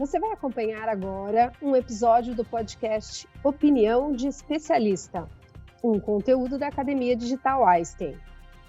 Você vai acompanhar agora um episódio do podcast Opinião de Especialista, um conteúdo da Academia Digital Einstein.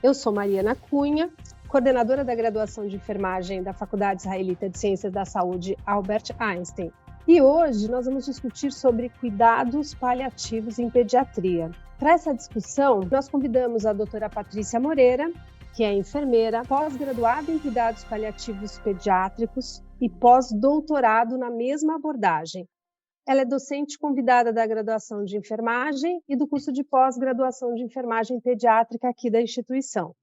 Eu sou Mariana Cunha, coordenadora da graduação de enfermagem da Faculdade Israelita de Ciências da Saúde Albert Einstein. E hoje nós vamos discutir sobre cuidados paliativos em pediatria. Para essa discussão, nós convidamos a doutora Patrícia Moreira, que é enfermeira, pós-graduada em cuidados paliativos pediátricos e pós-doutorado na mesma abordagem. Ela é docente convidada da graduação de enfermagem e do curso de pós-graduação de enfermagem pediátrica aqui da instituição.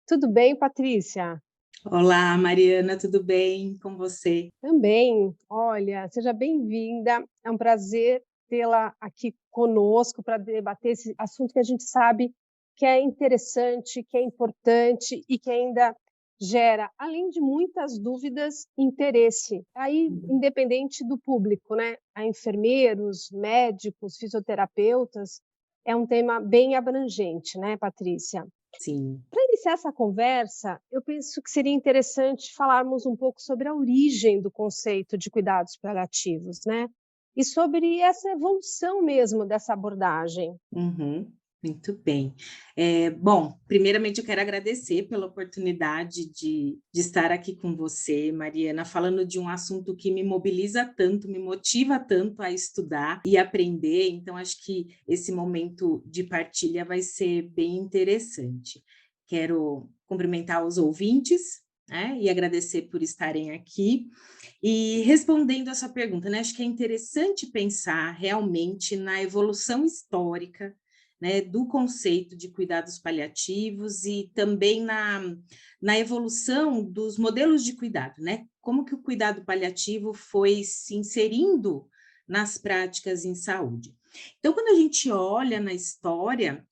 Tudo bem, Patrícia? Olá, Mariana, tudo bem com você? Também. Olha, seja bem-vinda. É um prazer tê-la aqui conosco para debater esse assunto que a gente sabe que é interessante, que é importante e que ainda gera, além de muitas dúvidas, interesse. Aí, independente do público, né? A enfermeiros, médicos, fisioterapeutas, é um tema bem abrangente, né, Patrícia? Sim. Para iniciar essa conversa, eu penso que seria interessante falarmos um pouco sobre a origem do conceito de cuidados paliativos, né? E sobre essa evolução mesmo dessa abordagem. Muito bem. Bom, primeiramente eu quero agradecer pela oportunidade de estar aqui com você, Mariana, falando de um assunto que me mobiliza tanto, me motiva tanto a estudar e aprender, então acho que esse momento de partilha vai ser bem interessante. Quero cumprimentar os ouvintes, né, e agradecer por estarem aqui. E respondendo essa pergunta, né, acho que é interessante pensar realmente na evolução histórica, né, do conceito de cuidados paliativos e também na evolução dos modelos de cuidado, né? Como que o cuidado paliativo foi se inserindo nas práticas em saúde. Então, quando a gente olha na história,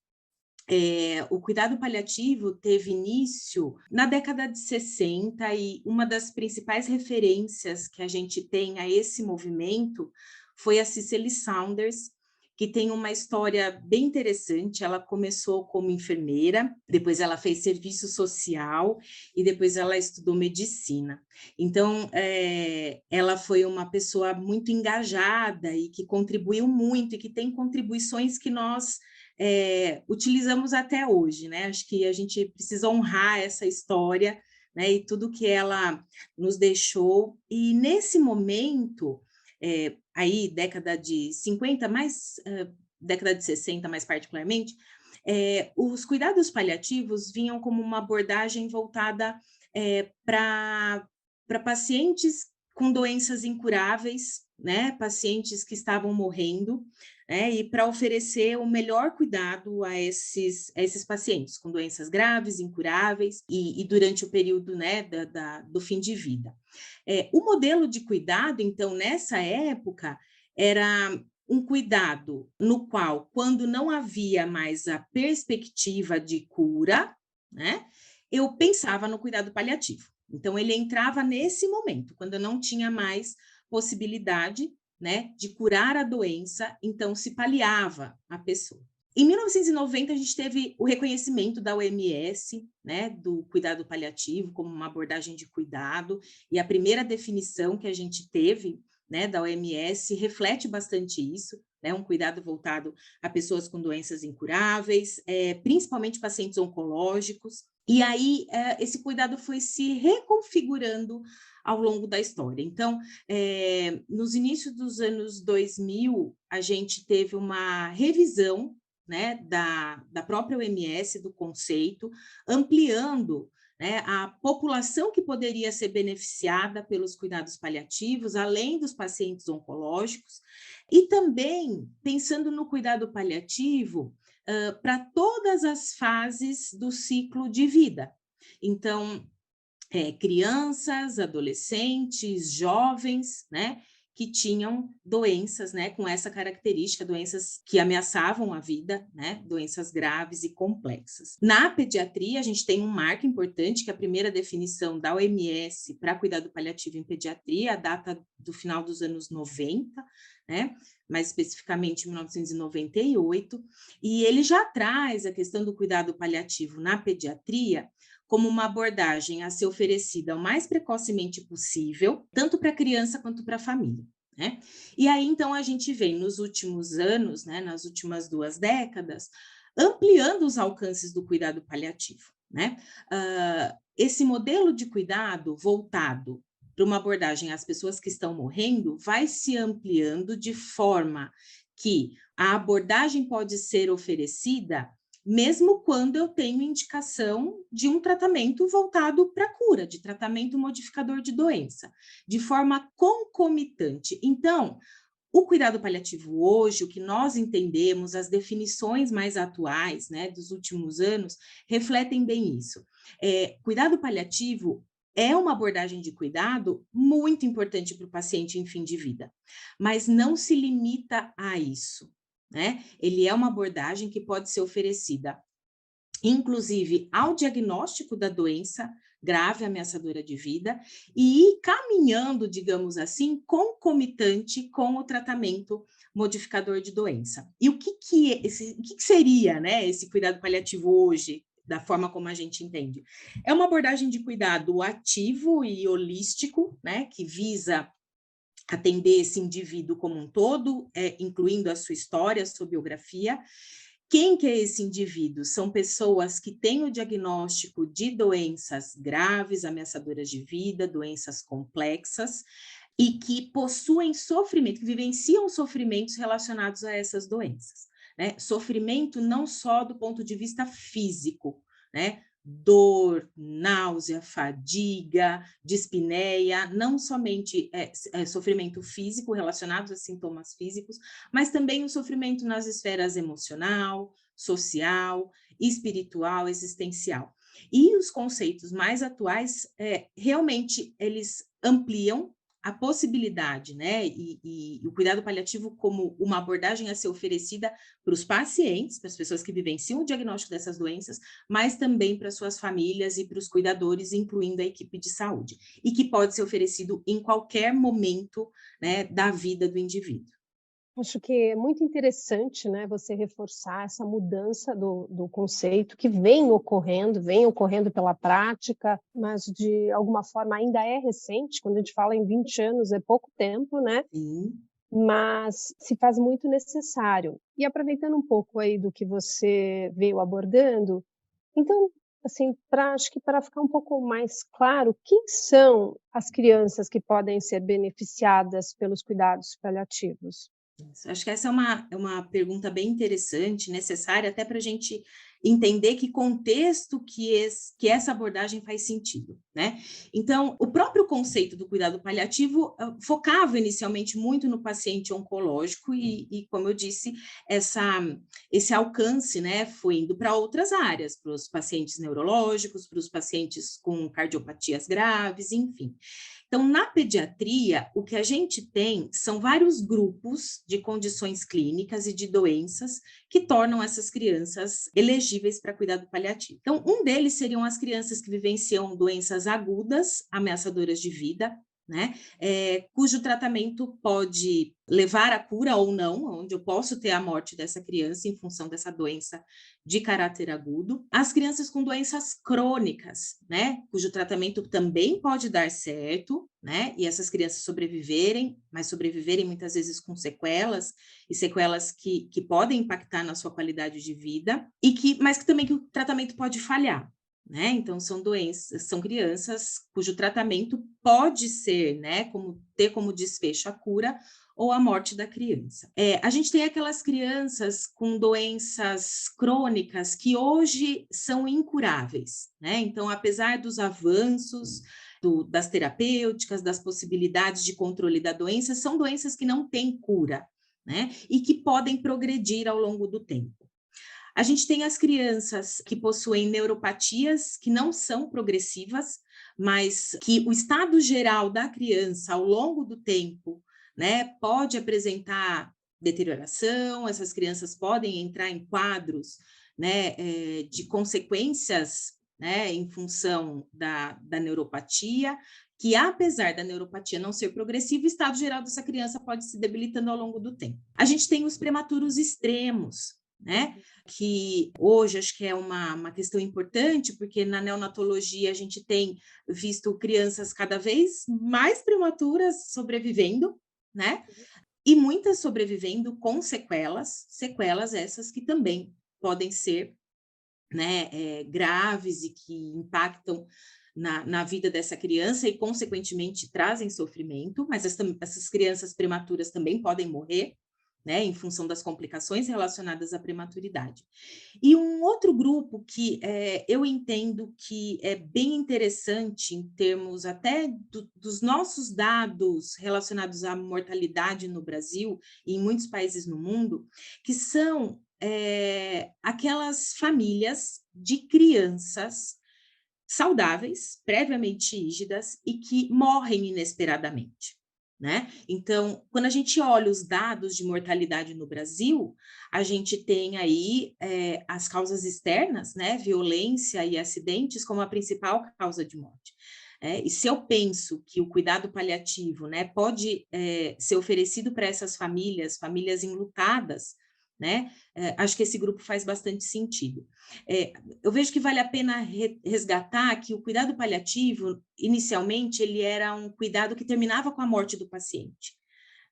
o cuidado paliativo teve início na década de 60 e uma das principais referências que a gente tem a esse movimento foi a Cicely Saunders, que tem uma história bem interessante. Ela começou como enfermeira, depois ela fez serviço social e depois ela estudou medicina. Então, ela foi uma pessoa muito engajada e que contribuiu muito e que tem contribuições que nós utilizamos até hoje, né? Acho que a gente precisa honrar essa história, né? E tudo que ela nos deixou. E nesse momento, aí década de 50, década de 60 mais particularmente, os cuidados paliativos vinham como uma abordagem voltada para pacientes com doenças incuráveis, né? Pacientes que estavam morrendo, né, e para oferecer o melhor cuidado a esses pacientes com doenças graves, incuráveis, e durante o período, né, do fim de vida. O modelo de cuidado, então, nessa época, era um cuidado no qual, quando não havia mais a perspectiva de cura, né, eu pensava no cuidado paliativo. Então, ele entrava nesse momento, quando eu não tinha mais possibilidade, né, de curar a doença, então se paliava a pessoa. Em 1990, a gente teve o reconhecimento da OMS, né, do cuidado paliativo como uma abordagem de cuidado, e a primeira definição que a gente teve, né, da OMS reflete bastante isso, né, um cuidado voltado a pessoas com doenças incuráveis, principalmente pacientes oncológicos. E aí, esse cuidado foi se reconfigurando ao longo da história. Então, nos inícios dos anos 2000, a gente teve uma revisão, né, da própria OMS, do conceito, ampliando, né, a população que poderia ser beneficiada pelos cuidados paliativos, além dos pacientes oncológicos, e também pensando no cuidado paliativo para todas as fases do ciclo de vida. Então, crianças, adolescentes, jovens, né, que tinham doenças, né, com essa característica, doenças que ameaçavam a vida, né, doenças graves e complexas. Na pediatria, a gente tem um marco importante, que é a primeira definição da OMS para cuidado paliativo em pediatria, a data do final dos anos 90, né? Mais especificamente em 1998, e ele já traz a questão do cuidado paliativo na pediatria como uma abordagem a ser oferecida o mais precocemente possível, tanto para a criança quanto para a família, né? E aí, então, a gente vem nos últimos anos, né, nas últimas 2 décadas, ampliando os alcances do cuidado paliativo, né? Esse modelo de cuidado voltado para uma abordagem às pessoas que estão morrendo vai se ampliando de forma que a abordagem pode ser oferecida mesmo quando eu tenho indicação de um tratamento voltado para a cura, de tratamento modificador de doença, de forma concomitante. Então, o cuidado paliativo hoje, o que nós entendemos, as definições mais atuais, né, dos últimos anos, refletem bem isso. Cuidado paliativo é uma abordagem de cuidado muito importante para o paciente em fim de vida, mas não se limita a isso, né? Ele é uma abordagem que pode ser oferecida, inclusive, ao diagnóstico da doença grave ameaçadora de vida e ir caminhando, digamos assim, concomitante com o tratamento modificador de doença. E o que seria, né, esse cuidado paliativo hoje, da forma como a gente entende? É uma abordagem de cuidado ativo e holístico, né, que visa atender esse indivíduo como um todo, incluindo a sua história, a sua biografia. Quem que é esse indivíduo? São pessoas que têm o diagnóstico de doenças graves, ameaçadoras de vida, doenças complexas, e que possuem sofrimento, que vivenciam sofrimentos relacionados a essas doenças, né? Sofrimento não só do ponto de vista físico, né? Dor, náusea, fadiga, dispneia, não somente sofrimento físico relacionado a sintomas físicos, mas também o sofrimento nas esferas emocional, social, espiritual, existencial. E os conceitos mais atuais, realmente, eles ampliam a possibilidade, né, e o cuidado paliativo como uma abordagem a ser oferecida para os pacientes, para as pessoas que vivenciam o diagnóstico dessas doenças, mas também para suas famílias e para os cuidadores, incluindo a equipe de saúde, e que pode ser oferecido em qualquer momento, né, da vida do indivíduo. Acho que é muito interessante, né, você reforçar essa mudança do conceito que vem ocorrendo pela prática, mas de alguma forma ainda é recente. Quando a gente fala em 20 anos é pouco tempo, né? Sim. Mas se faz muito necessário. E aproveitando um pouco aí do que você veio abordando, então, assim, acho que para ficar um pouco mais claro, quem são as crianças que podem ser beneficiadas pelos cuidados paliativos? Acho que essa é uma pergunta bem interessante, necessária, até para a gente entender que contexto que essa abordagem faz sentido, né? Então, o próprio conceito do cuidado paliativo focava inicialmente muito no paciente oncológico e como eu disse, esse alcance, né, foi indo para outras áreas, para os pacientes neurológicos, para os pacientes com cardiopatias graves, enfim. Então, na pediatria, o que a gente tem são vários grupos de condições clínicas e de doenças que tornam essas crianças elegíveis para cuidado paliativo. Então, um deles seriam as crianças que vivenciam doenças agudas, ameaçadoras de vida, né? Cujo tratamento pode levar à cura ou não, onde eu posso ter a morte dessa criança em função dessa doença de caráter agudo. As crianças com doenças crônicas, né? Cujo tratamento também pode dar certo, né? E essas crianças sobreviverem, mas sobreviverem muitas vezes com sequelas, e sequelas que podem impactar na sua qualidade de vida, mas que também que o tratamento pode falhar. Né? Então, são crianças cujo tratamento pode ser, né, ter como desfecho a cura ou a morte da criança. A gente tem aquelas crianças com doenças crônicas que hoje são incuráveis, né? Então, apesar dos avanços das terapêuticas, das possibilidades de controle da doença, são doenças que não têm cura, né? E que podem progredir ao longo do tempo. A gente tem as crianças que possuem neuropatias que não são progressivas, mas que o estado geral da criança ao longo do tempo, né, pode apresentar deterioração, essas crianças podem entrar em quadros, né, de consequências, né, em função da neuropatia, que apesar da neuropatia não ser progressiva, o estado geral dessa criança pode se debilitando ao longo do tempo. A gente tem os prematuros extremos, né? Que hoje acho que é uma questão importante, porque na neonatologia a gente tem visto crianças cada vez mais prematuras sobrevivendo, né? E muitas sobrevivendo com sequelas essas que também podem ser, né, graves e que impactam na vida dessa criança e, consequentemente, trazem sofrimento, mas essas crianças prematuras também podem morrer, né, em função das complicações relacionadas à prematuridade. E um outro grupo que eu entendo que é bem interessante em termos até dos nossos dados relacionados à mortalidade no Brasil e em muitos países no mundo, que são aquelas famílias de crianças saudáveis, previamente rígidas e que morrem inesperadamente, né? Então, quando a gente olha os dados de mortalidade no Brasil, a gente tem aí as causas externas, né? Violência e acidentes como a principal causa de morte. E se eu penso que o cuidado paliativo, né, pode ser oferecido para essas famílias enlutadas, né? Acho que esse grupo faz bastante sentido. Eu vejo que vale a pena resgatar que o cuidado paliativo, inicialmente, ele era um cuidado que terminava com a morte do paciente,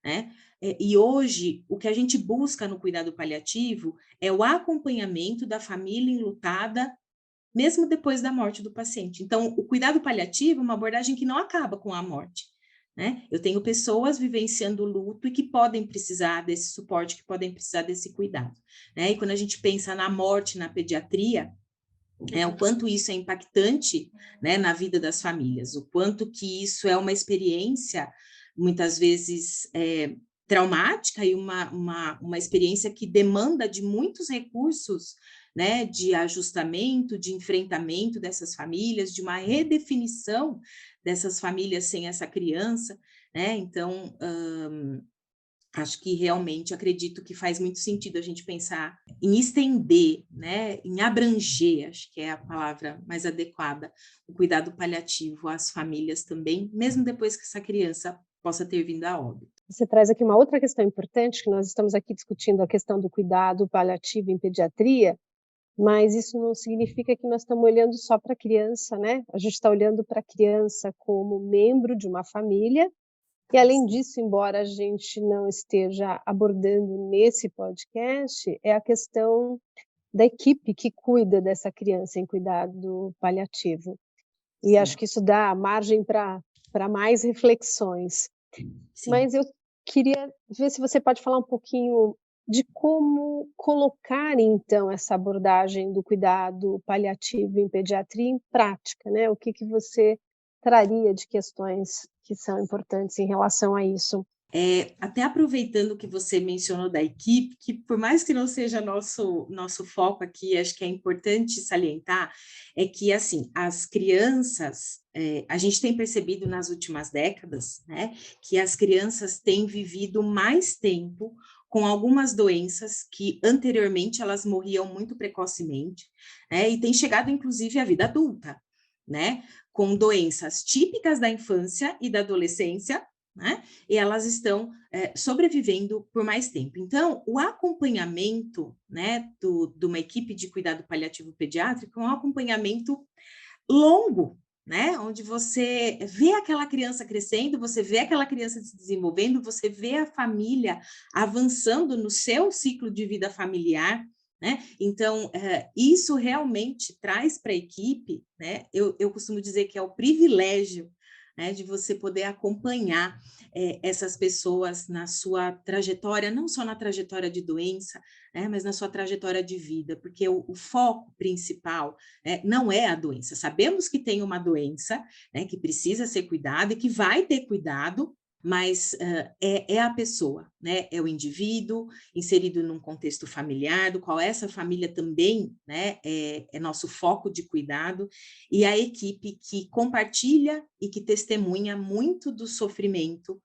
né? E hoje, o que a gente busca no cuidado paliativo é o acompanhamento da família enlutada, mesmo depois da morte do paciente. Então, o cuidado paliativo é uma abordagem que não acaba com a morte, né? Eu tenho pessoas vivenciando o luto e que podem precisar desse suporte, que podem precisar desse cuidado, né? E quando a gente pensa na morte na pediatria, o quanto isso é impactante, né, na vida das famílias, o quanto que isso é uma experiência, muitas vezes, traumática e uma experiência que demanda de muitos recursos, né, de ajustamento, de enfrentamento dessas famílias, de uma redefinição dessas famílias sem essa criança, né? Então, acho que realmente acredito que faz muito sentido a gente pensar em estender, né, em abranger, acho que é a palavra mais adequada, o cuidado paliativo às famílias também, mesmo depois que essa criança possa ter vindo a óbito. Você traz aqui uma outra questão importante, que nós estamos aqui discutindo a questão do cuidado paliativo em pediatria, mas isso não significa que nós estamos olhando só para a criança, né? A gente está olhando para a criança como membro de uma família, e além disso, embora a gente não esteja abordando nesse podcast, é a questão da equipe que cuida dessa criança em cuidado paliativo. E Sim. acho que isso dá margem para mais reflexões. Sim. Mas eu queria ver se você pode falar um pouquinho de como colocar, então, essa abordagem do cuidado paliativo em pediatria em prática, né? O que você traria de questões que são importantes em relação a isso? Até aproveitando que você mencionou da equipe, que por mais que não seja nosso foco aqui, acho que é importante salientar, é que, assim, as crianças, a gente tem percebido nas últimas décadas, né, que as crianças têm vivido mais tempo com algumas doenças que anteriormente elas morriam muito precocemente, né, e têm chegado, inclusive, à vida adulta, né, com doenças típicas da infância e da adolescência, né? E elas estão sobrevivendo por mais tempo. Então, o acompanhamento, né, de uma equipe de cuidado paliativo pediátrico é um acompanhamento longo, né? Onde você vê aquela criança crescendo, você vê aquela criança se desenvolvendo, você vê a família avançando no seu ciclo de vida familiar, né? Então, isso realmente traz para a equipe, né? Eu costumo dizer que é o privilégio, né, de você poder acompanhar essas pessoas na sua trajetória, não só na trajetória de doença, né, mas na sua trajetória de vida, porque o foco principal não é a doença. Sabemos que tem uma doença, né, que precisa ser cuidada e que vai ter cuidado, mas é a pessoa, né? É o indivíduo inserido num contexto familiar, do qual essa família também, né, é nosso foco de cuidado, e a equipe que compartilha e que testemunha muito do sofrimento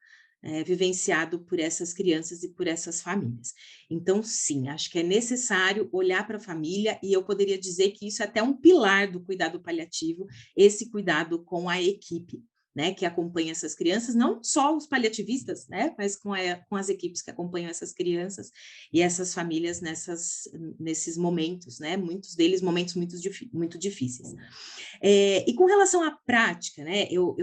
vivenciado por essas crianças e por essas famílias. Então, sim, acho que é necessário olhar para a família, e eu poderia dizer que isso é até um pilar do cuidado paliativo, esse cuidado com a equipe, né, que acompanha essas crianças, não só os paliativistas, né, mas com as equipes que acompanham essas crianças e essas famílias nesses momentos, né, muitos deles momentos muito difíceis. E com relação à prática, né, eu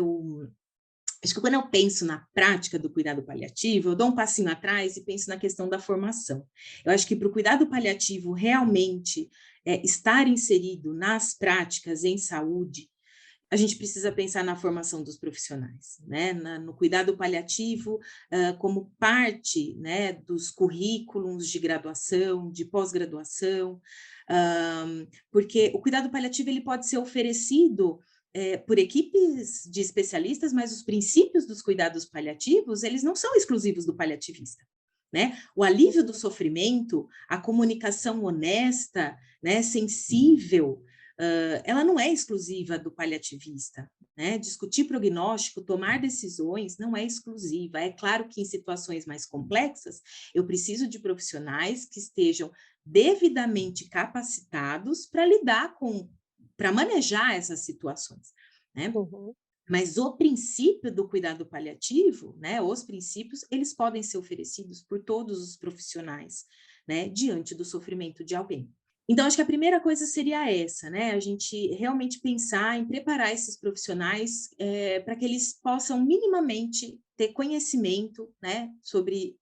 acho que quando eu penso na prática do cuidado paliativo, eu dou um passinho atrás e penso na questão da formação. Eu acho que para o cuidado paliativo realmente estar inserido nas práticas em saúde, a gente precisa pensar na formação dos profissionais, né? No cuidado paliativo, como parte, né, dos currículos de graduação, de pós-graduação, porque o cuidado paliativo ele pode ser oferecido por equipes de especialistas, mas os princípios dos cuidados paliativos, eles não são exclusivos do paliativista, né? O alívio do sofrimento, a comunicação honesta, né, sensível, ela não é exclusiva do paliativista, né? Discutir prognóstico, tomar decisões, não é exclusiva. É claro que em situações mais complexas, eu preciso de profissionais que estejam devidamente capacitados para lidar para manejar essas situações, né? Uhum. Mas o princípio do cuidado paliativo, né, os princípios, eles podem ser oferecidos por todos os profissionais, né, diante do sofrimento de alguém. Então, acho que a primeira coisa seria essa, né, a gente realmente pensar em preparar esses profissionais para que eles possam minimamente ter conhecimento, né, sobre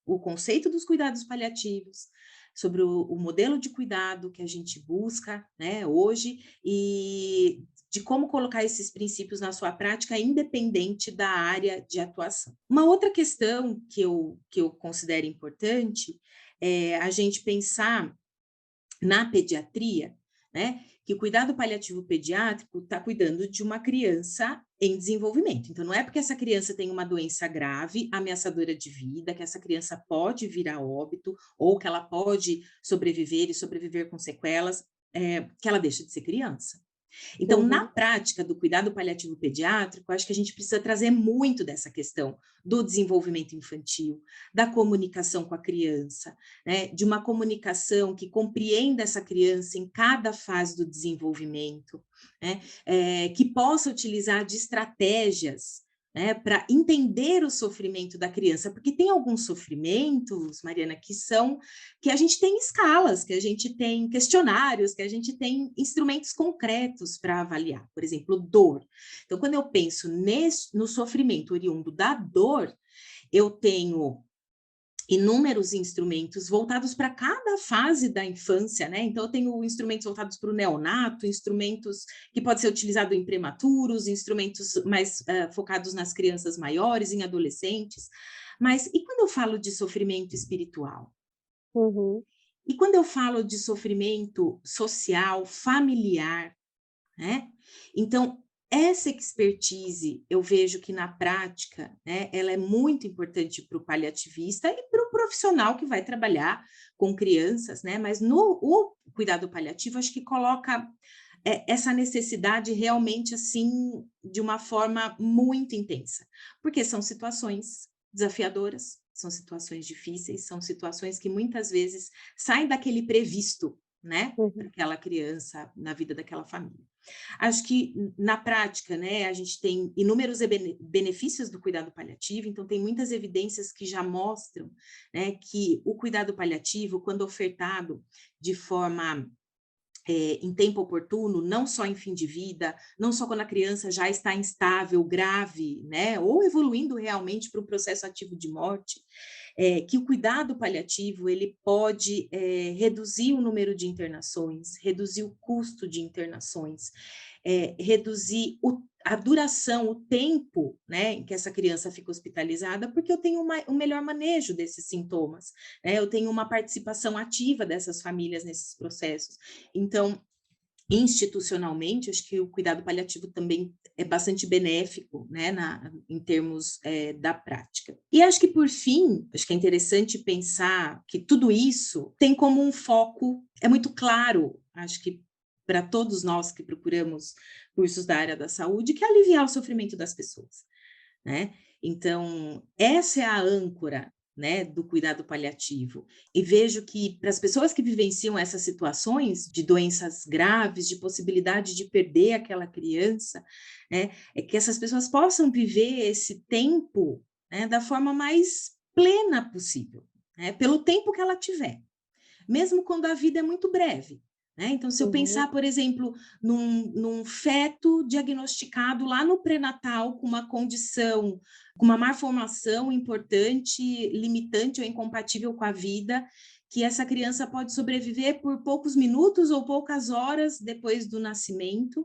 o conceito dos cuidados paliativos, sobre o modelo de cuidado que a gente busca, né, hoje, e de como colocar esses princípios na sua prática, independente da área de atuação. Uma outra questão que eu considero importante é a gente pensar na pediatria, né, que o cuidado paliativo pediátrico está cuidando de uma criança em desenvolvimento. Então, não é porque essa criança tem uma doença grave, ameaçadora de vida, que essa criança pode vir a óbito, ou que ela pode sobreviver e sobreviver com sequelas, que ela deixa de ser criança. Então, na prática do cuidado paliativo pediátrico, acho que a gente precisa trazer muito dessa questão do desenvolvimento infantil, da comunicação com a criança, né? De uma comunicação que compreenda essa criança em cada fase do desenvolvimento, né? Que possa utilizar de estratégias, né, para entender o sofrimento da criança, porque tem alguns sofrimentos, Mariana, que a gente tem escalas, que a gente tem questionários, que a gente tem instrumentos concretos para avaliar. Por exemplo, dor. Então, quando eu penso no sofrimento oriundo da dor, eu tenho inúmeros instrumentos voltados para cada fase da infância, né? Então, eu tenho instrumentos voltados para o neonato, instrumentos que podem ser utilizados em prematuros, instrumentos mais focados nas crianças maiores, em adolescentes. Mas e quando eu falo de sofrimento espiritual? Uhum. E quando eu falo de sofrimento social, familiar, né? Então, essa expertise, eu vejo que na prática, né, ela é muito importante para o paliativista e para o profissional que vai trabalhar com crianças, né? Mas o cuidado paliativo, acho que coloca essa necessidade realmente assim, de uma forma muito intensa, porque são situações desafiadoras, são situações difíceis, são situações que muitas vezes saem daquele previsto, né, para Uhum. aquela criança, na vida daquela família. Acho que, na prática, né, a gente tem inúmeros benefícios do cuidado paliativo, então tem muitas evidências que já mostram, né, que o cuidado paliativo, quando ofertado de forma em tempo oportuno, não só em fim de vida, não só quando a criança já está instável, grave, né, ou evoluindo realmente para um processo ativo de morte, que o cuidado paliativo ele pode reduzir o número de internações, reduzir o custo de internações, reduzir a duração, o tempo, né, em que essa criança fica hospitalizada, porque eu tenho um melhor manejo desses sintomas, né, eu tenho uma participação ativa dessas famílias nesses processos. Então, institucionalmente, acho que o cuidado paliativo também é bastante benéfico, né, em termos da prática. E acho que, por fim, acho que é interessante pensar que tudo isso tem como um foco, é muito claro, acho que para todos nós que procuramos cursos da área da saúde, que é aliviar o sofrimento das pessoas, né? Então, essa é a âncora né, do cuidado paliativo. E vejo que para as pessoas que vivenciam essas situações de doenças graves, de possibilidade de perder aquela criança, né, é que essas pessoas possam viver esse tempo, né, da forma mais plena possível, né, pelo tempo que ela tiver, mesmo quando a vida é muito breve. Né? Então, se eu pensar, por exemplo, num feto diagnosticado lá no pré-natal com uma condição, com uma malformação importante, limitante ou incompatível com a vida, que essa criança pode sobreviver por poucos minutos ou poucas horas depois do nascimento,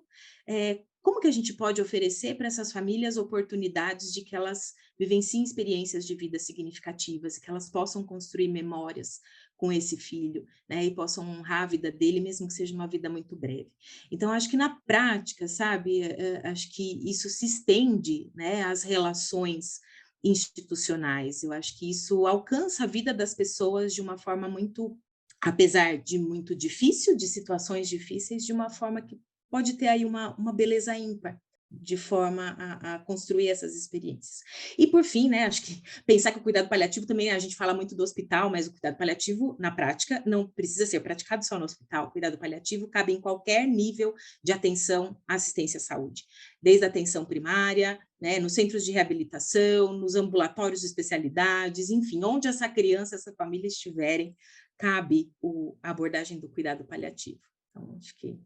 como que a gente pode oferecer para essas famílias oportunidades de que elas vivenciem experiências de vida significativas, que elas possam construir memórias com esse filho, né, e possam honrar a vida dele, mesmo que seja uma vida muito breve. Então, acho que na prática, sabe, acho que isso se estende, né, às relações institucionais. Eu acho que isso alcança a vida das pessoas de uma forma muito, apesar de muito difícil, de situações difíceis, de uma forma que pode ter aí uma beleza ímpar, de forma a construir essas experiências. E, por fim, né, acho que pensar que o cuidado paliativo também, a gente fala muito do hospital, mas o cuidado paliativo, na prática, não precisa ser praticado só no hospital. O cuidado paliativo cabe em qualquer nível de atenção à assistência à saúde, desde a atenção primária, né, nos centros de reabilitação, nos ambulatórios de especialidades, enfim, onde essa criança, essa família estiverem, cabe a abordagem do cuidado paliativo. Então, acho que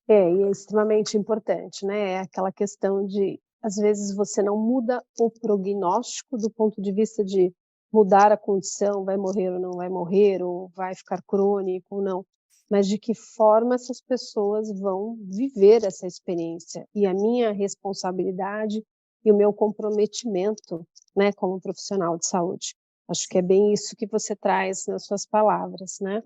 E é extremamente importante, né? É aquela questão de, às vezes, você não muda o prognóstico do ponto de vista de mudar a condição, vai morrer ou não vai morrer, ou vai ficar crônico ou não, mas de que forma essas pessoas vão viver essa experiência. E a minha responsabilidade e o meu comprometimento, né, como profissional de saúde. Acho que é bem isso que você traz nas suas palavras, né?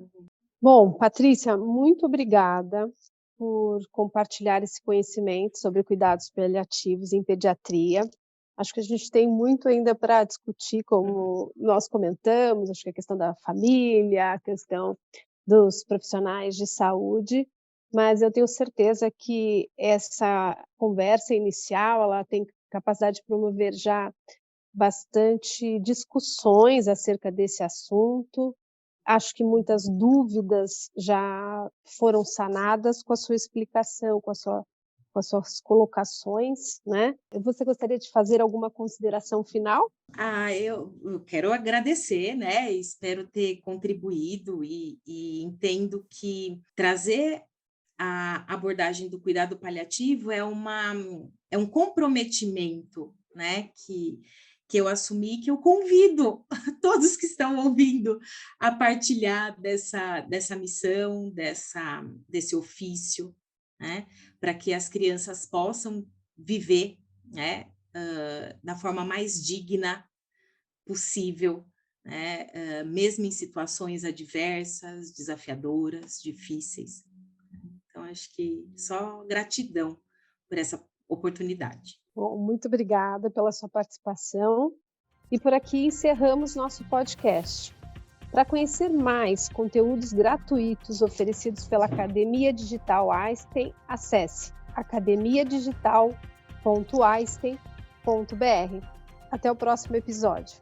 Bom, Patrícia, muito obrigada por compartilhar esse conhecimento sobre cuidados paliativos em pediatria. Acho que a gente tem muito ainda para discutir, como nós comentamos, acho que a questão da família, a questão dos profissionais de saúde, mas eu tenho certeza que essa conversa inicial, ela tem capacidade de promover já bastante discussões acerca desse assunto. Acho que muitas dúvidas já foram sanadas com a sua explicação, com as suas colocações, né? Você gostaria de fazer alguma consideração final? Eu quero agradecer, né? Espero ter contribuído e entendo que trazer a abordagem do cuidado paliativo é um comprometimento, né? Que eu assumi, que eu convido todos que estão ouvindo a partilhar dessa missão, desse ofício, né? Para que as crianças possam viver, né? Da forma mais digna possível, né? Mesmo em situações adversas, desafiadoras, difíceis. Então, acho que só gratidão por essa oportunidade. Bom, muito obrigada pela sua participação. E por aqui encerramos nosso podcast. Para conhecer mais conteúdos gratuitos oferecidos pela Academia Digital Einstein, acesse academiadigital.einstein.br. Até o próximo episódio.